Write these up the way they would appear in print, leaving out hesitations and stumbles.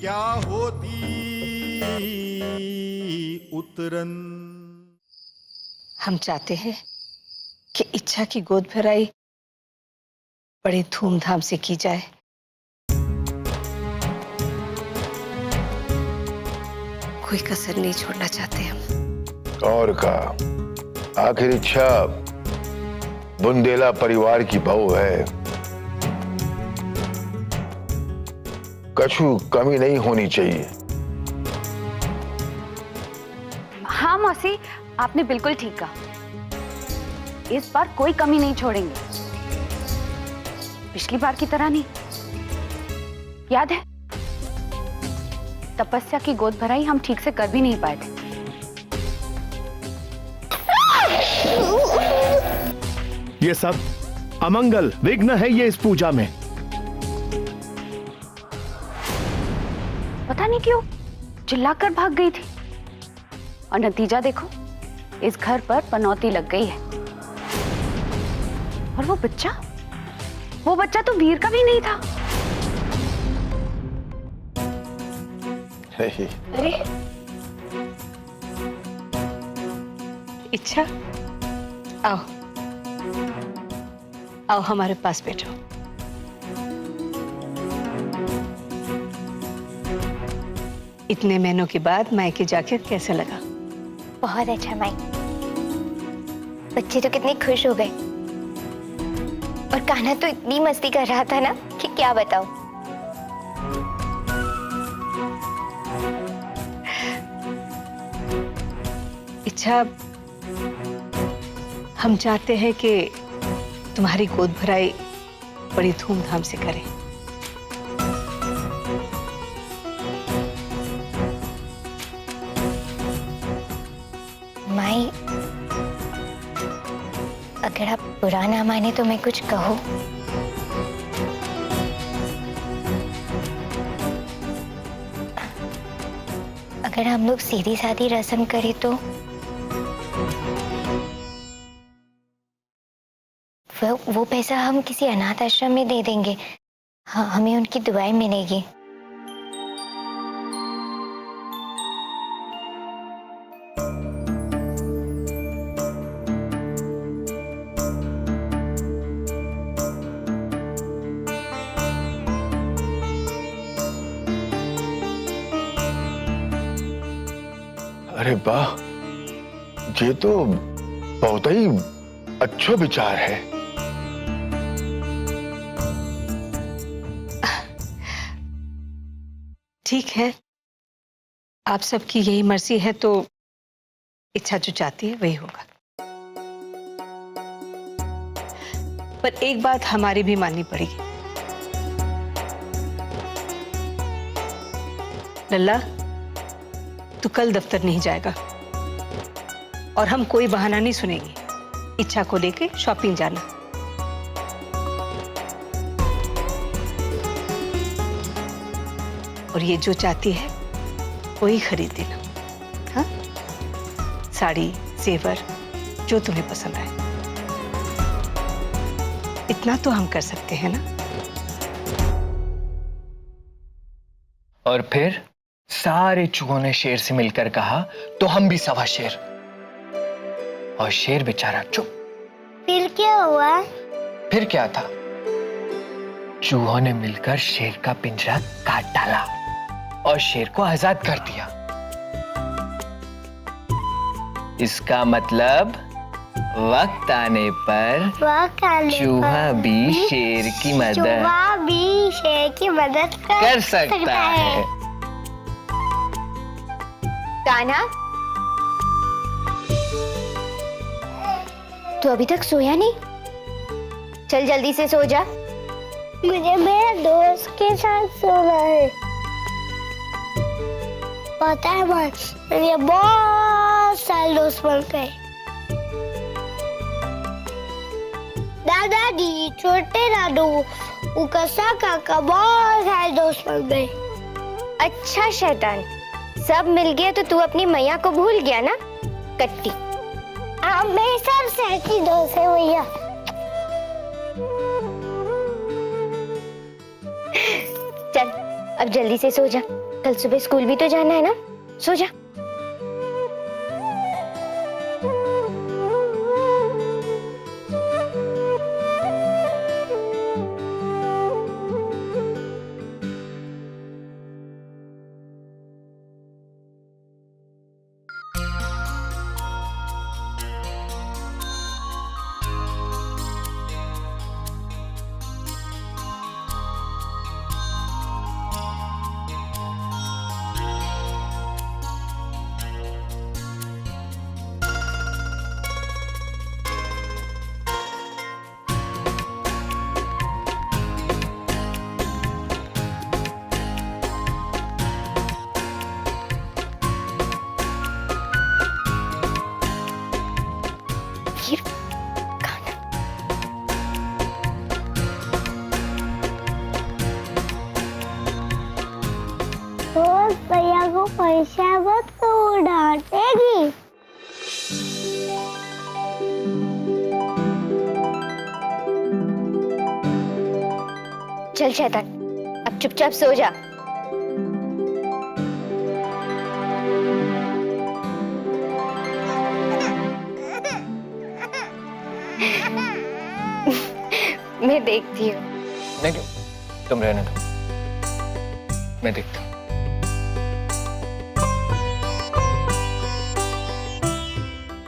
क्या होती उतरन। हम चाहते हैं कि इच्छा की गोद भराई बड़े धूमधाम से की जाए। कोई कसर नहीं छोड़ना चाहते हम। और का आखिर इच्छा बुंदेला परिवार की बहू है, कछु कमी नहीं होनी चाहिए। हाँ मौसी, आपने बिल्कुल ठीक कहा। इस बार कोई कमी नहीं छोड़ेंगे, पिछली बार की तरह नहीं। याद है तपस्या की गोद भराई हम ठीक से कर भी नहीं पाए थे। ये सब अमंगल विघ्न है ये इस पूजा में। पता नहीं क्यों चिल्लाकर भाग गई थी, और नतीजा देखो, इस घर पर पनौती लग गई है। और वो बच्चा तो वीर का भी नहीं था। अरे इच्छा, आओ आओ हमारे पास बैठो। इतने महीनों के बाद मायके जाकर कैसा लगा? बहुत अच्छा माई। बच्चे तो कितने खुश हो गए, और कान्हा तो इतनी मस्ती कर रहा था ना कि क्या बताऊं। इच्छा, हम चाहते हैं कि तुम्हारी गोद भराई बड़ी धूमधाम से करें। माई, अगर आप बुरा ना माने तो मैं कुछ कहूं। अगर हम लोग सीधी सादी रस्म करें तो वो पैसा हम किसी अनाथ आश्रम में दे देंगे। हाँ, हमें उनकी दुआएं मिलेगी। अरे वाह, ये तो बहुत ही अच्छा विचार है। ठीक है, आप सबकी यही मर्जी है तो इच्छा जो चाहती है वही होगा। पर एक बात हमारी भी माननी पड़ेगी। लल्ला, तू कल दफ्तर नहीं जाएगा, और हम कोई बहाना नहीं सुनेंगे। इच्छा को लेके शॉपिंग जाना। और ये जो चाहती है वही खरीद देना। हाँ, साड़ी, जेवर, जो तुम्हें पसंद आए। इतना तो हम कर सकते हैं ना। और फिर सारे चूहों ने शेर से मिलकर कहा तो हम भी सवा शेर, और शेर बेचारा चुप। फिर क्या हुआ? फिर क्या था, चूहों ने मिलकर शेर का पिंजरा काट डाला और शेर को आजाद कर दिया। इसका मतलब वक्त आने पर चूहा भी शेर की मदद कर सकता है। कान्हा, तू अभी तक सोया नहीं? चल जल्दी से सो जा। मुझे मेरे दोस्त के साथ सोना है। पता है माँ, मेरे बहुत सारे दोस्त बन गए। दादाजी, छोटे दादू, उकसा काका, बहुत सारे दोस्त बन गए। अच्छा शैतान, सब मिल गया तो तू अपनी मैया को भूल गया ना? कट्टी। मेरे सबसे अच्छी दोस्त है मैया। चल अब जल्दी से सो जा। कल सुबह स्कूल भी तो जाना है ना, सो जा। तो भैया को पैसा मत तो डांटेगी। चल शैतान, अब चुपचाप सो जा। मैं देखती हूँ। नहीं, तुम रहने दो, मैं देखता हूँ।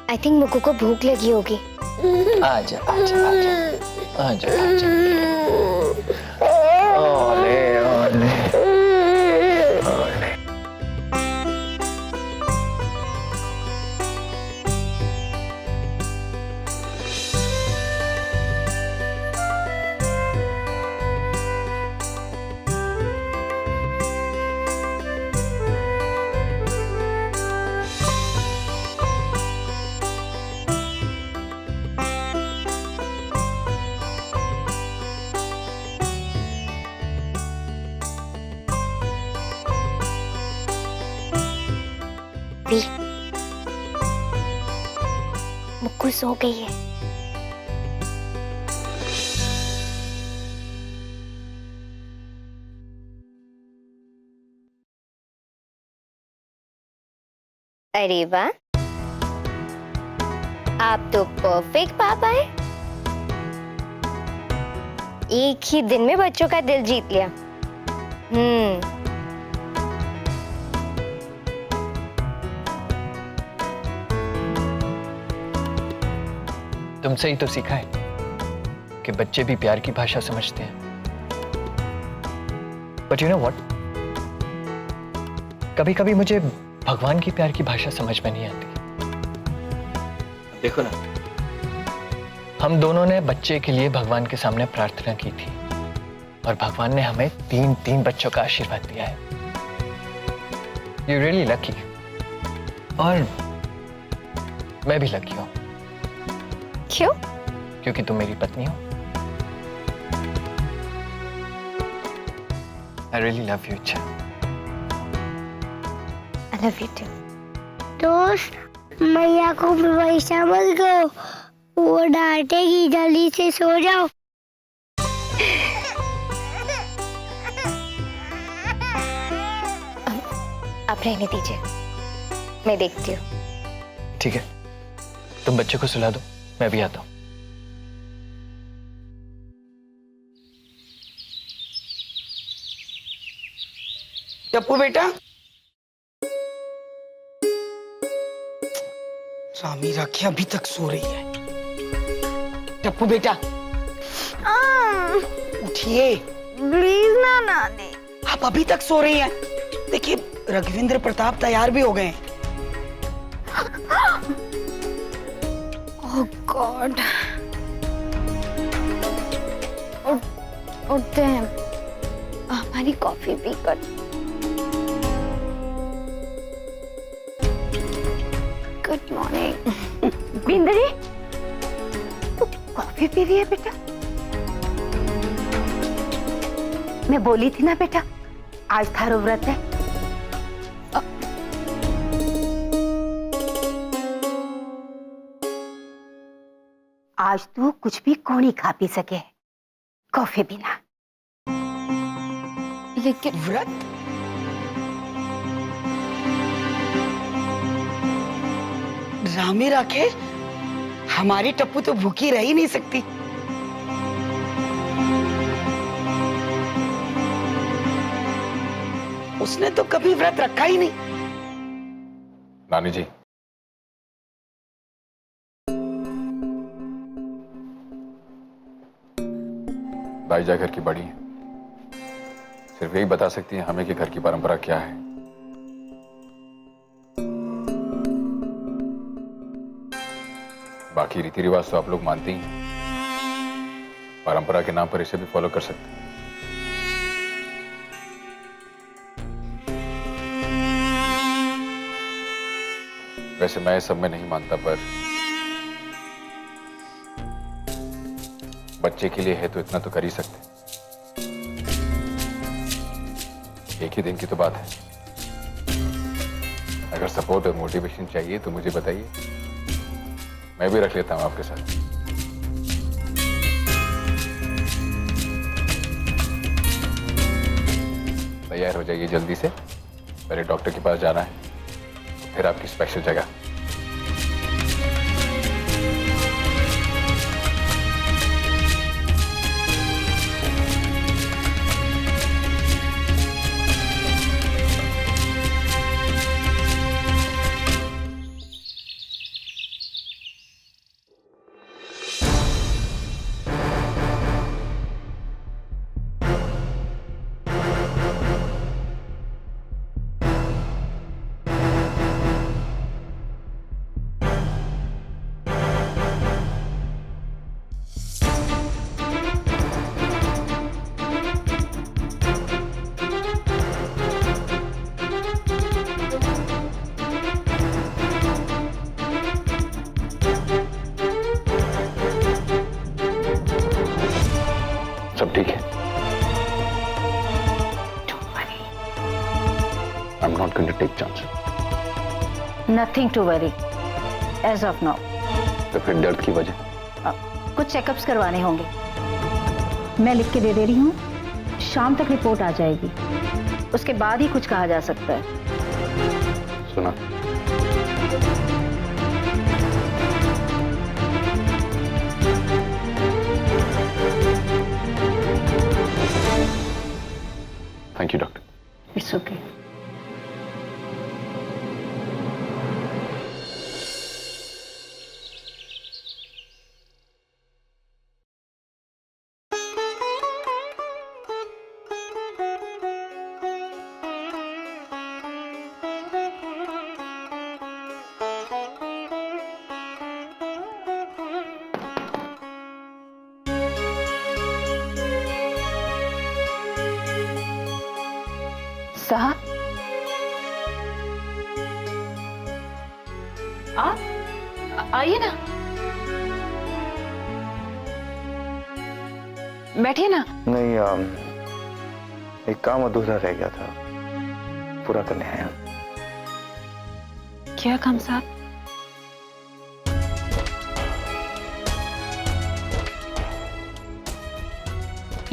आई थिंक मुक्कू को भूख लगी होगी। आजा आजा आजा आजा आजा। ओले ओले ओले। मुक्कू सो गई है। अरे वाह, आप तो परफेक्ट पापा हैं। एक ही दिन में बच्चों का दिल जीत लिया। तुमसे ही तो सीखा है कि बच्चे भी प्यार की भाषा समझते हैं। बट यू नो व्हाट, कभी कभी मुझे भगवान की प्यार की भाषा समझ में नहीं आती। देखो ना, हम दोनों ने बच्चे के लिए भगवान के सामने प्रार्थना की थी और भगवान ने हमें 3 बच्चों का आशीर्वाद दिया है। You really lucky. और मैं भी लकी हूं। क्यों? क्योंकि तुम मेरी पत्नी हो। I really love you, इच्छा। I love you too. दोस्त, मैया को पैसा मत दो, वो डांटेगी। जल्दी से सो जाओ। अब रहने दीजिए, मैं देखती हूँ। ठीक है, तुम बच्चे को सुला दो, मैं भी आता हूँ। टप्पू बेटा, रामी राखी अभी तक सो रही है। टप्पू बेटा, उठिए। प्लीज ना नानी। आप अभी तक सो रही हैं। देखिए, रघुविंद्र प्रताप तैयार भी हो गए हैं। ओह गॉड, उठते हैं, हमारी कॉफी पीकर। Good morning. बिंदरी, तू कॉफी पी रही है बेटा? मैं बोली थी ना बेटा, आज थारो व्रत है। आज तू कुछ भी कोनी खा पी सके, कॉफी बिना। लेकिन व्रत? रामी राखे, हमारी टप्पू तो भूखी रह ही नहीं सकती। उसने तो कभी व्रत रखा ही नहीं। नानी जी, दाईजा घर की बड़ी है, सिर्फ यही बता सकती है हमें कि घर की परंपरा क्या है। बाकी रीति रिवाज तो आप लोग मानते ही हैं, परंपरा के नाम पर इसे भी फॉलो कर सकते हैं। वैसे मैं सब में नहीं मानता, पर बच्चे के लिए है तो इतना तो कर ही सकते। एक ही दिन की तो बात है। अगर सपोर्ट और मोटिवेशन चाहिए तो मुझे बताइए, मैं भी रख लेता हूं आपके साथ। तैयार हो जाइए जल्दी से, पहले डॉक्टर के पास जाना है, फिर आपकी स्पेशल जगह। सब ठीक है। I'm not going to take chances. Nothing to worry as of now. तो फिर दर्द की वजह? कुछ चेकअप्स करवाने होंगे। मैं लिख के दे रही हूँ, शाम तक रिपोर्ट आ जाएगी, उसके बाद ही कुछ कहा जा सकता है। सुना? Thank you doctor. It's okay. साहब, आप आइए ना, बैठिए ना। नहीं, एक काम अधूरा रह गया था, पूरा करने आया। क्या काम साहब?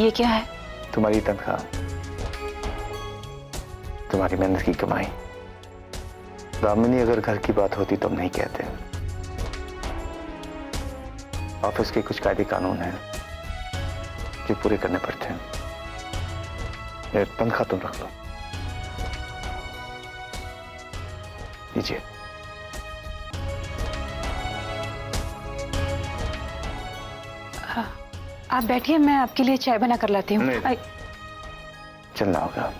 ये क्या है? तुम्हारी तनख्वाह, तुम्हारी मेहनत की कमाई। दामिनी, अगर घर की बात होती तो हम नहीं कहते। ऑफिस के कुछ कायदे कानून हैं जो पूरे करने पड़ते हैं। ये तनख्वाह तुम रख लो। लीजिए। आप बैठिए, मैं आपके लिए चाय बना कर लाती हूँ। चलना होगा।